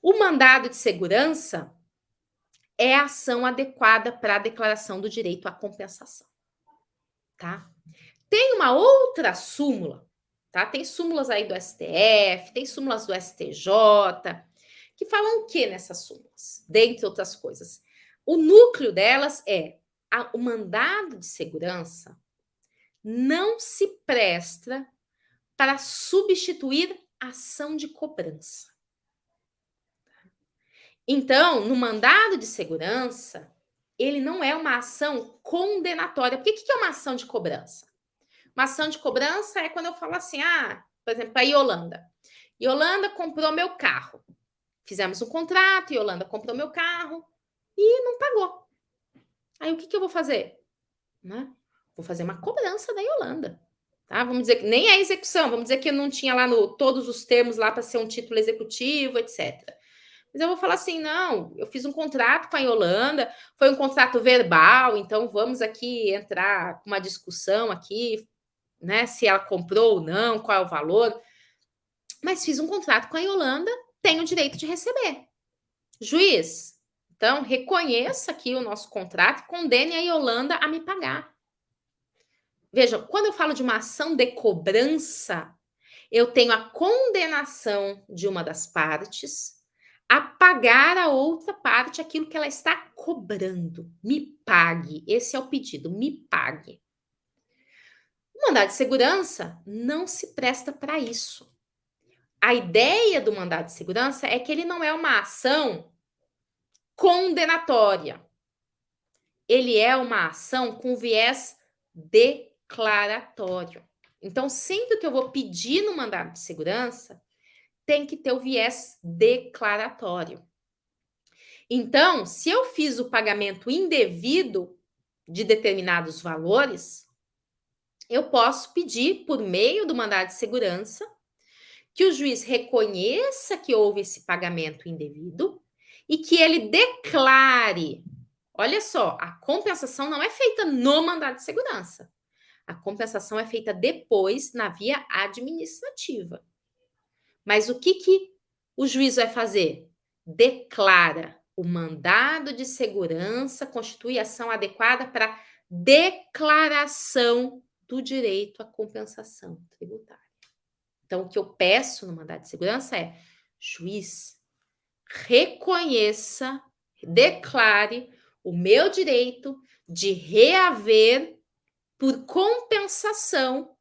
O mandado de segurança é a ação adequada para a declaração do direito à compensação, tá? Tem uma outra súmula, tá? Tem súmulas aí do STF, tem súmulas do STJ, que falam o que nessas súmulas? Dentre outras coisas. O núcleo delas é o mandado de segurança não se presta para substituir ação de cobrança. Então, no mandado de segurança, ele não é uma ação condenatória. Porque o que é uma ação de cobrança? Uma ação de cobrança é quando eu falo assim, por exemplo, a Yolanda. Yolanda comprou meu carro. Fizemos um contrato, Yolanda comprou meu carro e não pagou. Aí o que eu vou fazer? Né? Vou fazer uma cobrança da Yolanda. Tá? Vamos dizer que nem é execução, vamos dizer que não tinha lá todos os termos lá para ser um título executivo, etc. Mas eu vou falar assim, não, eu fiz um contrato com a Yolanda, foi um contrato verbal, então vamos aqui entrar com uma discussão aqui, né, se ela comprou ou não, qual é o valor. Mas fiz um contrato com a Yolanda, tenho o direito de receber. Juiz, então reconheça aqui o nosso contrato e condene a Yolanda a me pagar. Veja, quando eu falo de uma ação de cobrança, eu tenho a condenação de uma das partes a pagar a outra parte aquilo que ela está cobrando. Me pague. Esse é o pedido, me pague. O mandado de segurança não se presta para isso. A ideia do mandado de segurança é que ele não é uma ação condenatória. Ele é uma ação com viés declaratório. Então, sempre que eu vou pedir no mandado de segurança, tem que ter o viés declaratório. Então, se eu fiz o pagamento indevido de determinados valores, eu posso pedir, por meio do mandado de segurança, que o juiz reconheça que houve esse pagamento indevido e que ele declare. Olha só, a compensação não é feita no mandado de segurança. A compensação é feita depois na via administrativa. Mas o que o juiz vai fazer? Declara. O mandado de segurança constitui ação adequada para declaração do direito à compensação tributária. Então, o que eu peço no mandado de segurança é: juiz, reconheça, declare o meu direito de reaver por compensação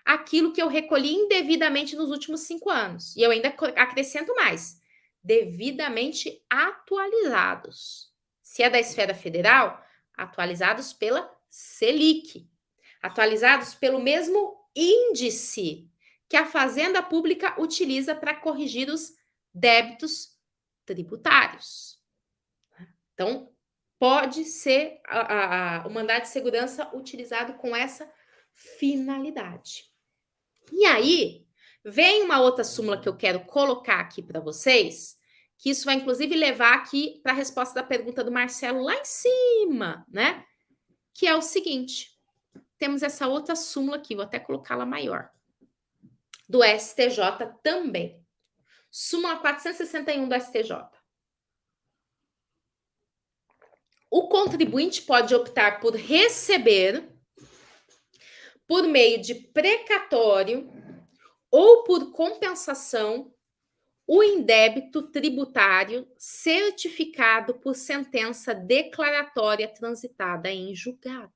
aquilo que eu recolhi indevidamente nos últimos 5 anos. E eu ainda acrescento mais: devidamente atualizados. Se é da esfera federal, atualizados pela Selic, atualizados pelo mesmo índice que a Fazenda Pública utiliza para corrigir os débitos tributários. Então, pode ser o mandado de segurança utilizado com essa finalidade. E aí, vem uma outra súmula que eu quero colocar aqui para vocês, que isso vai inclusive levar aqui para a resposta da pergunta do Marcelo lá em cima, né? Que é o seguinte: temos essa outra súmula aqui, vou até colocá-la maior, do STJ também. Súmula 461 do STJ. O contribuinte pode optar por receber, por meio de precatório ou por compensação, o indébito tributário certificado por sentença declaratória transitada em julgado.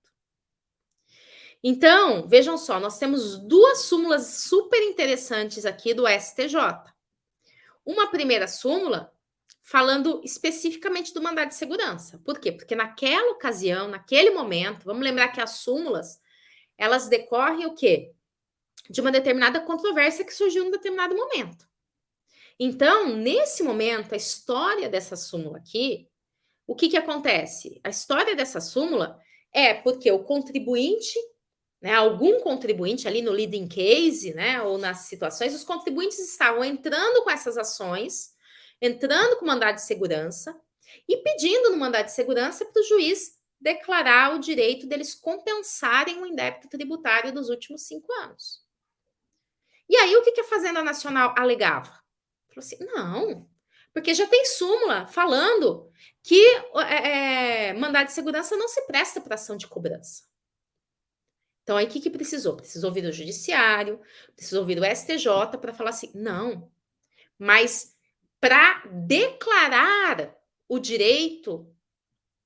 Então, vejam só, nós temos duas súmulas super interessantes aqui do STJ. Uma primeira súmula falando especificamente do mandado de segurança. Por quê? Porque naquela ocasião, naquele momento, vamos lembrar que as súmulas, elas decorrem o quê? De uma determinada controvérsia que surgiu em um determinado momento. Então, nesse momento, a história dessa súmula aqui, o que acontece? A história dessa súmula é porque o contribuinte, né, algum contribuinte ali no leading case, né, ou nas situações, os contribuintes estavam entrando com essas ações, entrando com mandado de segurança e pedindo no mandado de segurança para o juiz declarar o direito deles compensarem o indébito tributário dos últimos 5 anos. E aí, o que a Fazenda Nacional alegava? Falou assim, não, Porque já tem súmula falando que mandado de segurança não se presta para ação de cobrança. Então, aí o que precisou? Precisou vir o judiciário, precisou vir o STJ para falar assim, não, mas para declarar o direito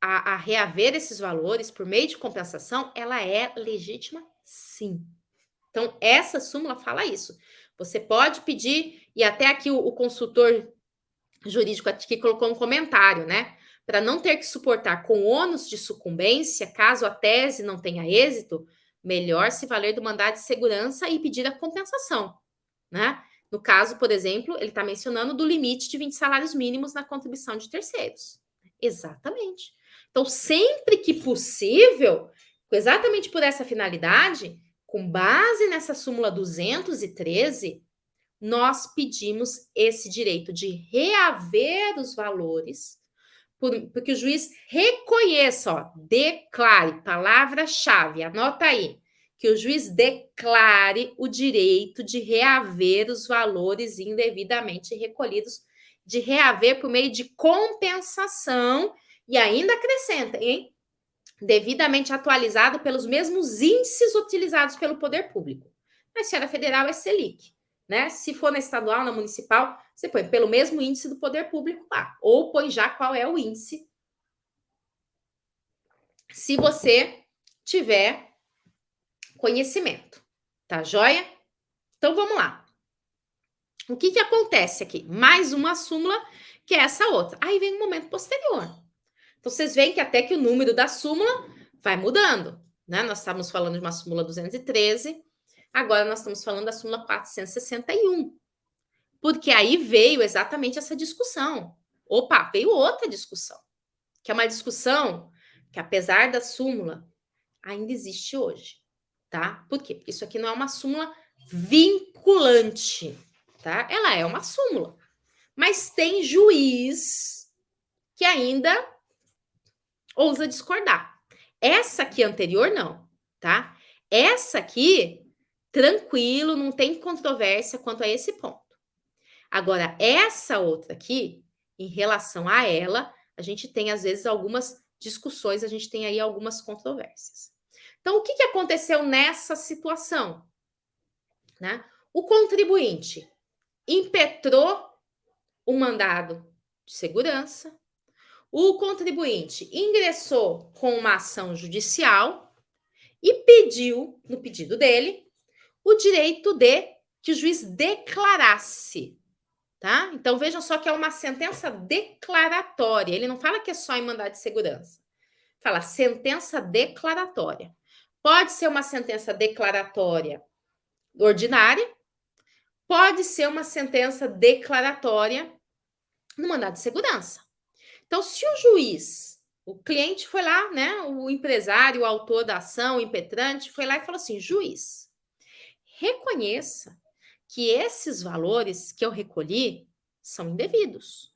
a reaver esses valores por meio de compensação, ela é legítima, sim. Então, essa súmula fala isso. Você pode pedir, e até aqui o consultor jurídico aqui colocou um comentário, né? Para não ter que suportar com ônus de sucumbência, caso a tese não tenha êxito, melhor se valer do mandado de segurança e pedir a compensação, né? No caso, por exemplo, ele está mencionando do limite de 20 salários mínimos na contribuição de terceiros. Exatamente. Então, sempre que possível, exatamente por essa finalidade, com base nessa súmula 213, nós pedimos esse direito de reaver os valores, porque o juiz reconheça, ó, declare, palavra-chave, anota aí, que o juiz declare o direito de reaver os valores indevidamente recolhidos, de reaver por meio de compensação, e ainda acrescenta, hein? Devidamente atualizado pelos mesmos índices utilizados pelo poder público. Na esfera federal é Selic, né? Se for na estadual, na municipal, você põe pelo mesmo índice do poder público lá, ou põe já qual é o índice, se você tiver conhecimento, tá joia? Então vamos lá. O que acontece aqui? Mais uma súmula que é essa outra. Aí vem um momento posterior. Então vocês veem que até que o número da súmula vai mudando, né? Nós estávamos falando de uma súmula 213, agora nós estamos falando da súmula 461. Porque aí veio exatamente essa discussão. Opa, veio outra discussão, que é uma discussão que, apesar da súmula, ainda existe hoje, tá? Por quê? Porque isso aqui não é uma súmula vinculante, tá? Ela é uma súmula, mas tem juiz que ainda ousa discordar. Essa aqui anterior, não, tá? Essa aqui, tranquilo, não tem controvérsia quanto a esse ponto. Agora, essa outra aqui, em relação a ela, a gente tem, às vezes, algumas discussões, a gente tem aí algumas controvérsias. Então, o que aconteceu nessa situação? Né? O contribuinte impetrou o mandado de segurança, o contribuinte ingressou com uma ação judicial e pediu, no pedido dele, o direito de que o juiz declarasse. Tá? Então, vejam só que é uma sentença declaratória. Ele não fala que é só em mandado de segurança. Fala sentença declaratória. Pode ser uma sentença declaratória ordinária, pode ser uma sentença declaratória no mandado de segurança. Então, se o juiz, o cliente foi lá, né? O empresário, o autor da ação, o impetrante, foi lá e falou assim: juiz, reconheça que esses valores que eu recolhi são indevidos.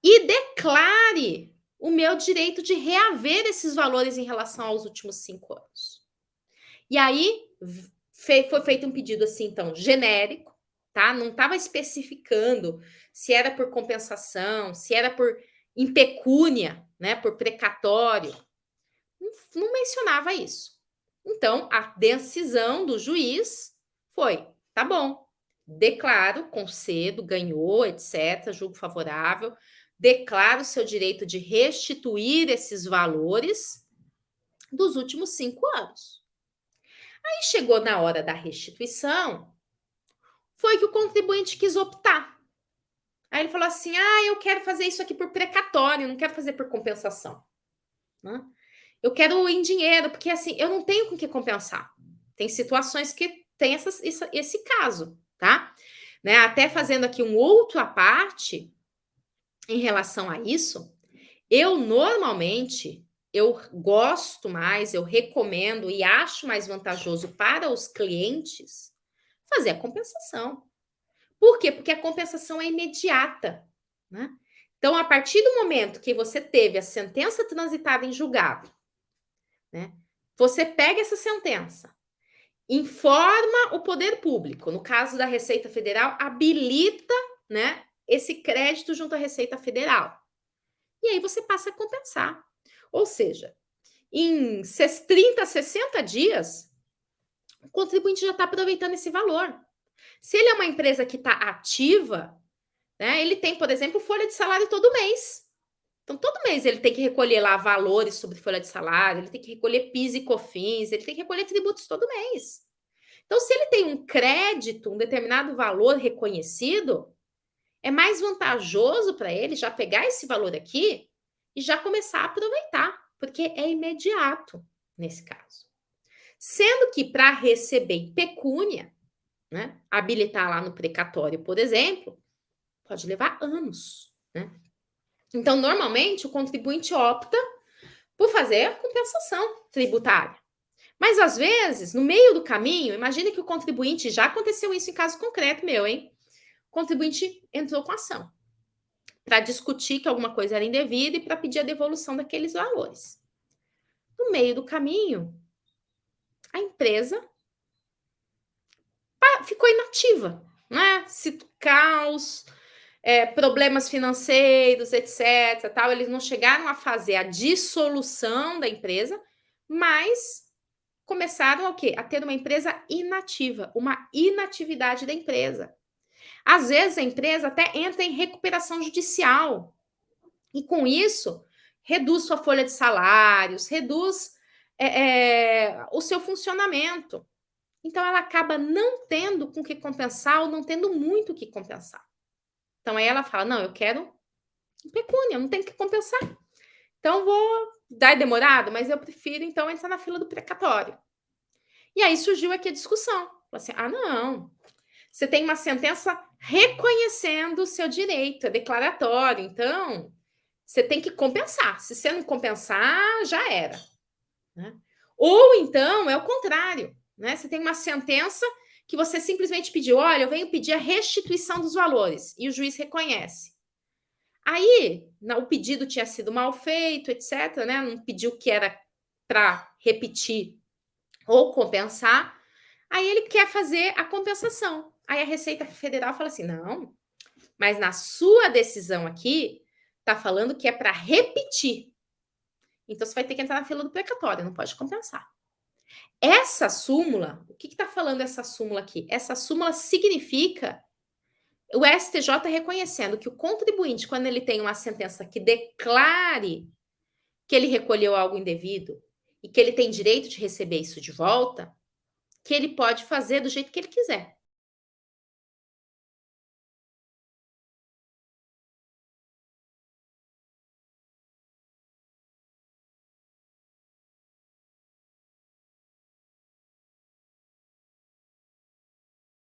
E declare o meu direito de reaver esses valores em relação aos últimos 5 anos. E aí foi feito um pedido assim, então, genérico, tá? Não estava especificando se era por compensação, se era por impecúnia, né? Por precatório. Não mencionava isso. Então, a decisão do juiz foi: tá bom, declaro, concedo, ganhou, etc., julgo favorável, declaro o seu direito de restituir esses valores dos últimos 5 anos. Aí chegou na hora da restituição, foi que o contribuinte quis optar. Aí ele falou assim: eu quero fazer isso aqui por precatório, não quero fazer por compensação. Né? Eu quero em dinheiro, porque assim, eu não tenho com que compensar. Tem situações que tem esse caso, tá? Né? Até fazendo aqui um outro à parte em relação a isso, eu normalmente, eu gosto mais, eu recomendo e acho mais vantajoso para os clientes fazer a compensação. Por quê? Porque a compensação é imediata, né? Então, a partir do momento que você teve a sentença transitada em julgado, né? Você pega essa sentença, informa o poder público, no caso da Receita Federal, habilita, né, esse crédito junto à Receita Federal. E aí você passa a compensar. Ou seja, em 30, 60 dias, o contribuinte já está aproveitando esse valor. Se ele é uma empresa que está ativa, né, ele tem, por exemplo, folha de salário todo mês. Então, todo mês ele tem que recolher lá valores sobre folha de salário, ele tem que recolher PIS e COFINS, ele tem que recolher tributos todo mês. Então, se ele tem um crédito, um determinado valor reconhecido, é mais vantajoso para ele já pegar esse valor aqui e já começar a aproveitar, porque é imediato nesse caso. Sendo que para receber em pecúnia, né, habilitar lá no precatório, por exemplo, pode levar anos, né? Então, normalmente, o contribuinte opta por fazer a compensação tributária. Mas, às vezes, no meio do caminho, imagine que o contribuinte, já aconteceu isso em caso concreto meu, hein? O contribuinte entrou com ação para discutir que alguma coisa era indevida e para pedir a devolução daqueles valores. No meio do caminho, a empresa ficou inativa, né? Cito caos, problemas financeiros, etc. Tal. Eles não chegaram a fazer a dissolução da empresa, mas começaram a, o quê? A ter uma empresa inativa, uma inatividade da empresa. Às vezes a empresa até entra em recuperação judicial e com isso reduz sua folha de salários, reduz o seu funcionamento. Então ela acaba não tendo com que compensar ou não tendo muito o que compensar. Então aí ela fala, não, eu quero pecúnia, eu não tenho que compensar. Então vou dar demorado, mas eu prefiro então entrar na fila do precatório. E aí surgiu aqui a discussão. Assim, não, você tem uma sentença reconhecendo o seu direito, é declaratório, então você tem que compensar. Se você não compensar, já era. Né? Ou então é o contrário, né? Você tem uma sentença que você simplesmente pediu, olha, eu venho pedir a restituição dos valores, e o juiz reconhece. Aí, o pedido tinha sido mal feito, etc., né? Não pediu que era para repetir ou compensar. Aí ele quer fazer a compensação. Aí a Receita Federal fala assim: não, mas na sua decisão aqui, tá falando que é para repetir. Então você vai ter que entrar na fila do precatório, não pode compensar. Essa súmula, o que está falando essa súmula aqui? Essa súmula significa o STJ reconhecendo que o contribuinte, quando ele tem uma sentença que declare que ele recolheu algo indevido e que ele tem direito de receber isso de volta, que ele pode fazer do jeito que ele quiser.